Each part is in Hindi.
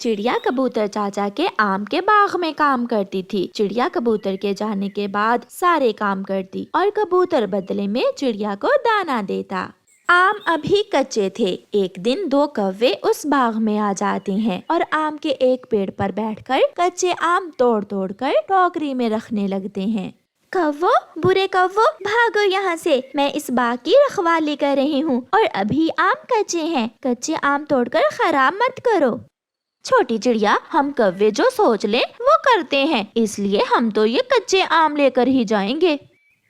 चिड़िया कबूतर चाचा के आम के बाग में काम करती थी। चिड़िया कबूतर के जाने के बाद सारे काम करती और कबूतर बदले में चिड़िया को दाना देता। आम अभी कच्चे थे। एक दिन दो कौवे उस बाग में आ जाते हैं और आम के एक पेड़ पर बैठकर कच्चे आम तोड़ तोड़ कर टोकरी में रखने लगते हैं। कौवो, बुरे कौवो, भागो यहाँ से, मैं इस बाग की रखवाली कर रही हूँ और अभी आम कच्चे हैं, कच्चे आम तोड़कर खराब मत करो। छोटी चिड़िया, हम कौवे जो सोच ले वो करते हैं, इसलिए हम तो ये कच्चे आम लेकर ही जाएंगे।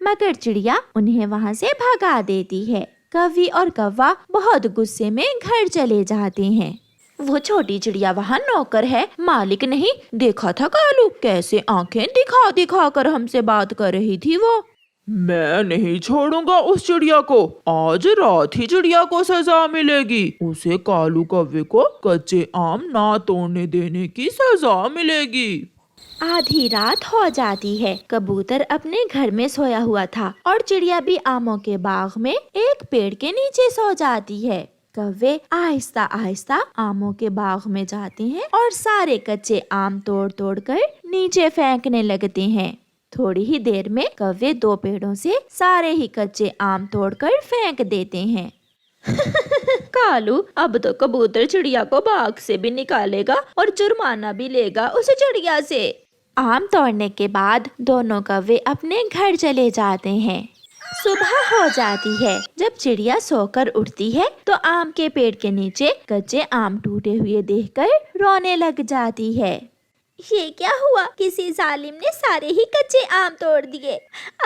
मगर चिड़िया उन्हें वहाँ से भगा देती है। कौवी और कौवा बहुत गुस्से में घर चले जाते हैं। वो छोटी चिड़िया वहाँ नौकर है, मालिक नहीं। देखा था कालू कैसे आंखें दिखा दिखा कर हमसे बात कर रही थी वो। मैं नहीं छोड़ूंगा उस चिड़िया को। आज रात ही चिड़िया को सजा मिलेगी। उसे कालू कौवे को कच्चे आम ना तोड़ने देने की सजा मिलेगी। आधी रात हो जाती है। कबूतर अपने घर में सोया हुआ था और चिड़िया भी आमों के बाग में एक पेड़ के नीचे सो जाती है। कौवे आहिस्ता आहिस्ता आमों के बाग में जाते हैं और सारे कच्चे आम तोड़ तोड़ कर नीचे फेंकने लगते हैं। थोड़ी ही देर में कौवे दो पेड़ों से सारे ही कच्चे आम तोड़कर फेंक देते हैं। कालू, अब तो कबूतर चिड़िया को बाग से भी निकालेगा और जुर्माना भी लेगा उस चिड़िया से। आम तोड़ने के बाद दोनों कौवे अपने घर चले जाते हैं। सुबह हो जाती है। जब चिड़िया सोकर उठती है तो आम के पेड़ के नीचे कच्चे आम टूटे हुए देखकर रोने लग जाती है। ये क्या हुआ? किसी जालिम ने सारे ही कच्चे आम तोड़ दिए।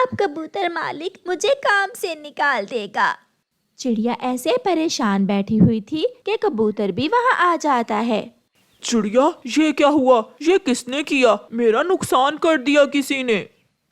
अब कबूतर मालिक मुझे काम से निकाल देगा। चिड़िया ऐसे परेशान बैठी हुई थी कि कबूतर भी वहाँ आ जाता है। चिड़िया, ये क्या हुआ? ये किसने किया? मेरा नुकसान कर दिया किसी ने।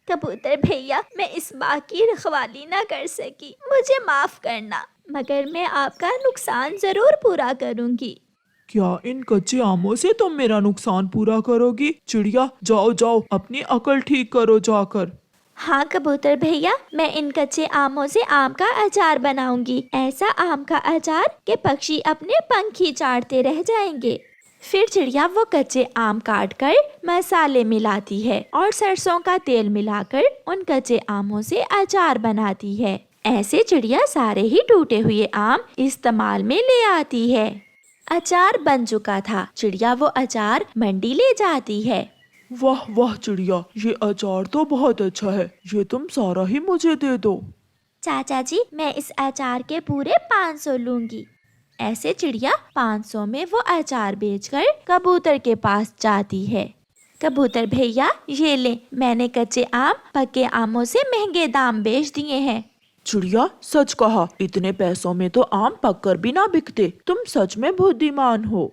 कबूतर भैया, मैं इस बाग की रखवाली ना कर सकी, मुझे माफ करना, मगर मैं आपका नुकसान जरूर पूरा करूँगी। क्या इन कच्चे आमों से तुम मेरा नुकसान पूरा करोगी? चिड़िया, जाओ जाओ, अपनी अकल ठीक करो जाकर। हाँ कबूतर भैया, मैं इन कच्चे आमों से आम का अचार बनाऊंगी। ऐसा आम का अचार कि पक्षी अपने पंख ही चाटते रह जाएंगे। फिर चिड़िया वो कच्चे आम काट कर मसाले मिलाती है और सरसों का तेल मिलाकर उन कच्चे आमों से अचार बनाती है। ऐसे चिड़िया सारे ही टूटे हुए आम इस्तेमाल में ले आती है। अचार बन चुका था। चिड़िया वो अचार मंडी ले जाती है। वाह वाह चिड़िया, ये अचार तो बहुत अच्छा है। ये तुम सारा ही मुझे दे दो। चाचा जी, मैं इस अचार के पूरे 500 लूंगी। ऐसे चिड़िया 500 में वो अचार बेचकर कबूतर के पास जाती है। कबूतर भैया, ये ले, मैंने कच्चे आम पके आमों से महंगे दाम बेच दिए हैं। चिड़िया, सच कहा, इतने पैसों में तो आम पककर भी ना बिकते। तुम सच में बुद्धिमान हो।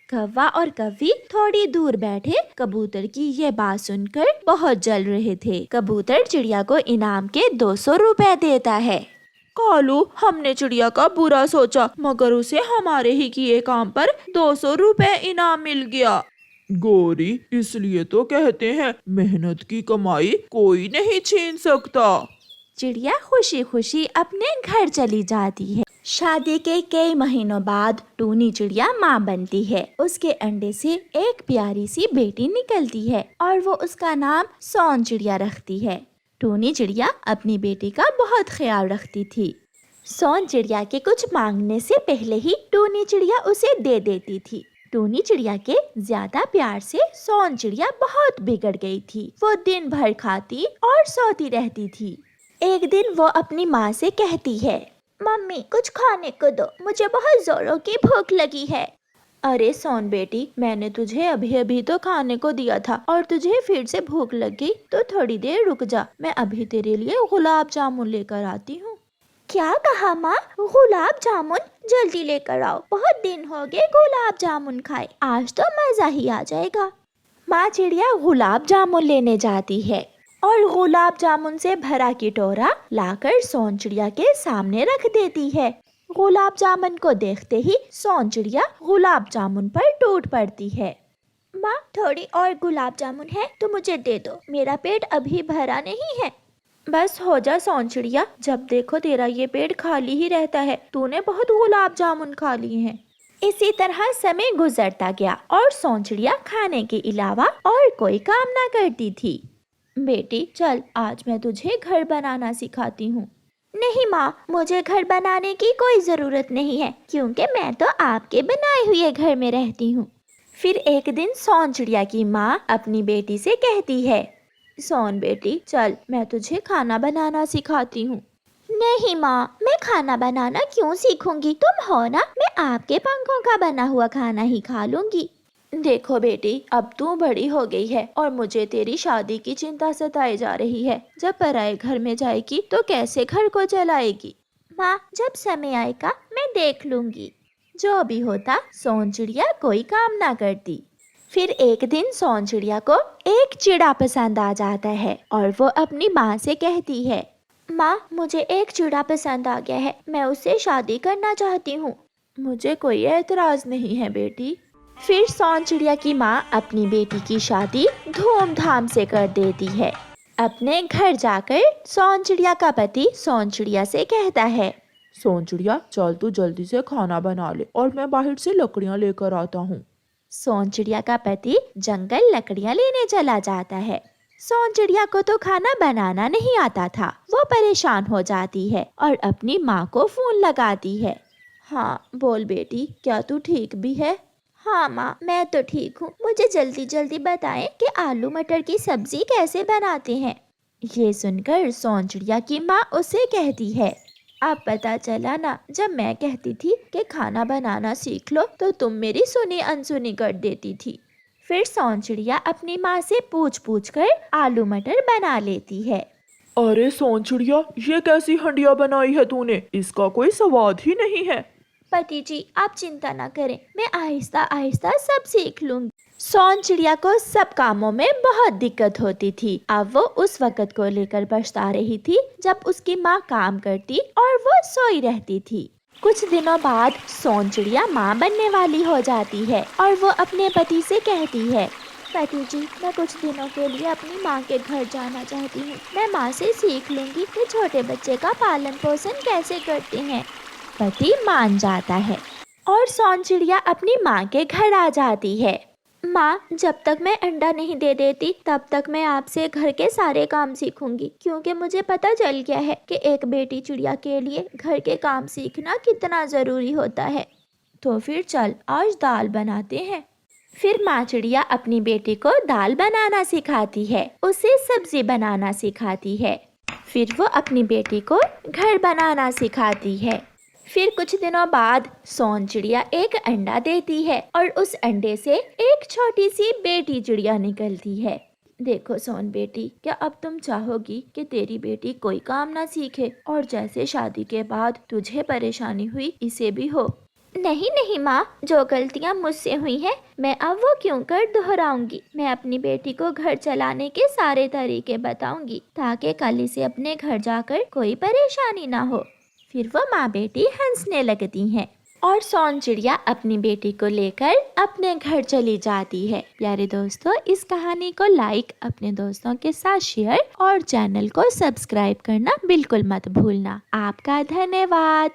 कौवा और कौवी थोड़ी दूर बैठे कबूतर की ये बात सुनकर बहुत जल रहे थे। कबूतर चिड़िया को इनाम के 200 रुपए देता है। कालू, हमने चिड़िया का बुरा सोचा, मगर उसे हमारे ही किए काम पर 200 रुपए इनाम मिल गया। गोरी, इसलिए तो कहते हैं मेहनत की कमाई कोई नहीं छीन सकता। चिड़िया खुशी खुशी अपने घर चली जाती है। शादी के कई महीनों बाद टूनी चिड़िया माँ बनती है। उसके अंडे से एक प्यारी सी बेटी निकलती है और वो उसका नाम सोन चिड़िया रखती है। टूनी चिड़िया अपनी बेटी का बहुत ख्याल रखती थी। सोन चिड़िया के कुछ मांगने से पहले ही टूनी चिड़िया उसे दे देती थी। टूनी चिड़िया के ज्यादा प्यार से सोन चिड़िया बहुत बिगड़ गई थी। वो दिन भर खाती और सोती रहती थी। एक दिन वो अपनी माँ से कहती है, मम्मी कुछ खाने को दो, मुझे बहुत जोरों की भूख लगी है। अरे सोन बेटी, मैंने तुझे अभी अभी तो खाने को दिया था और तुझे फिर से भूख लग गई तो थोड़ी देर रुक जा, मैं अभी तेरे लिए गुलाब जामुन लेकर आती हूँ। क्या कहा माँ? गुलाब जामुन? जल्दी लेकर आओ, बहुत दिन हो गए गुलाब जामुन खाए, आज तो मजा ही आ जाएगा। माँ चिड़िया गुलाब जामुन लेने जाती है और गुलाब जामुन से भरा कटोरा लाकर सोन चिड़िया के सामने रख देती है। गुलाब जामुन को देखते ही सोन चिड़िया गुलाब जामुन पर टूट पड़ती है। माँ, थोड़ी और गुलाब जामुन है तो मुझे दे दो, मेरा पेट अभी भरा नहीं है। बस हो जा सोन चिड़िया, जब देखो तेरा ये पेट खाली ही रहता है, तूने बहुत गुलाब जामुन खा लिए हैं। इसी तरह समय गुजरता गया और सोन चिड़िया खाने के अलावा और कोई काम ना करती थी। बेटी चल, आज मैं तुझे घर बनाना सिखाती हूँ। नहीं माँ, मुझे घर बनाने की कोई जरूरत नहीं है, क्योंकि मैं तो आपके बनाए हुए घर में रहती हूँ। फिर एक दिन सोन चिड़िया की माँ अपनी बेटी से कहती है, सोन बेटी चल, मैं तुझे खाना बनाना सिखाती हूँ। नहीं माँ, मैं खाना बनाना क्यों सीखूंगी? तुम हो ना, मैं आपके पंखों का बना हुआ खाना ही खा लूंगी। देखो बेटी, अब तू बड़ी हो गई है और मुझे तेरी शादी की चिंता सताई जा रही है। जब पराए घर में जाएगी तो कैसे घर को चलाएगी? माँ, जब समय आएगा मैं देख लूंगी। जो भी होता, सोन चिड़िया कोई काम ना करती। फिर एक दिन सोन चिड़िया को एक चिड़ा पसंद आ जाता है और वो अपनी माँ से कहती है, माँ, मुझे एक चिड़ा पसंद आ गया है, मैं उससे शादी करना चाहती हूँ। मुझे कोई एतराज नहीं है बेटी। फिर सोन चिड़िया की माँ अपनी बेटी की शादी धूमधाम से कर देती है। अपने घर जाकर सोन चिड़िया का पति सोन चिड़िया से कहता है, सोन चिड़िया चल तू जल्दी से खाना बना ले और मैं बाहर से लकड़ियाँ लेकर आता हूँ। सोन चिड़िया का पति जंगल लकड़ियाँ लेने चला जाता है। सोन चिड़िया को तो खाना बनाना नहीं आता था। वो परेशान हो जाती है और अपनी माँ को फोन लगाती है। हाँ बोल बेटी, क्या तू ठीक भी है? हाँ माँ, मैं तो ठीक हूँ। मुझे जल्दी जल्दी बताएं कि आलू मटर की सब्जी कैसे बनाते हैं। ये सुनकर सोन चिड़िया की माँ उसे कहती है, अब पता चला ना, जब मैं कहती थी कि खाना बनाना सीख लो तो तुम मेरी सुनी अनसुनी कर देती थी। फिर सोन चिड़िया अपनी माँ से पूछ पूछ कर आलू मटर बना लेती है। अरे सोन चिड़िया, ये कैसी हंडिया बनाई है तूने? इसका कोई स्वाद ही नहीं है। पति जी, आप चिंता ना करें, मैं आहिस्ता आहिस्ता सब सीख लूंगी। सोन चिड़िया को सब कामों में बहुत दिक्कत होती थी। अब वो उस वक्त को लेकर पछता रही थी जब उसकी माँ काम करती और वो सोई रहती थी। कुछ दिनों बाद सोन चिड़िया माँ बनने वाली हो जाती है और वो अपने पति से कहती है, पति जी, मैं कुछ दिनों के लिए अपनी माँ के घर जाना चाहती हूँ। मैं माँ से सीख लूंगी कि छोटे बच्चे का पालन पोषण कैसे करते हैं। पति मान जाता है और सोन चिड़िया अपनी माँ के घर आ जाती है। माँ, जब तक मैं अंडा नहीं दे देती तब तक मैं आपसे घर के सारे काम सीखूंगी, क्योंकि मुझे पता चल गया है कि एक बेटी चिड़िया के लिए घर के काम सीखना कितना जरूरी होता है। तो फिर चल, आज दाल बनाते हैं। फिर माँ चिड़िया अपनी बेटी को दाल बनाना सिखाती है, उसे सब्जी बनाना सिखाती है। फिर वो अपनी बेटी को घर बनाना सिखाती है। फिर कुछ दिनों बाद सोन चिड़िया एक अंडा देती है और उस अंडे से एक छोटी सी बेटी चिड़िया निकलती है। देखो सोन बेटी, क्या अब तुम चाहोगी कि तेरी बेटी कोई काम ना सीखे और जैसे शादी के बाद तुझे परेशानी हुई इसे भी हो? नहीं नहीं माँ, जो गलतियाँ मुझसे हुई हैं मैं अब वो क्यों कर दोहराऊंगी। मैं अपनी बेटी को घर चलाने के सारे तरीके बताऊंगी ताकि कल इसे अपने घर जाकर कोई परेशानी ना हो। फिर वो माँ बेटी हंसने लगती हैं और सोन चिड़िया अपनी बेटी को लेकर अपने घर चली जाती है। प्यारे दोस्तों, इस कहानी को लाइक, अपने दोस्तों के साथ शेयर और चैनल को सब्सक्राइब करना बिल्कुल मत भूलना। आपका धन्यवाद।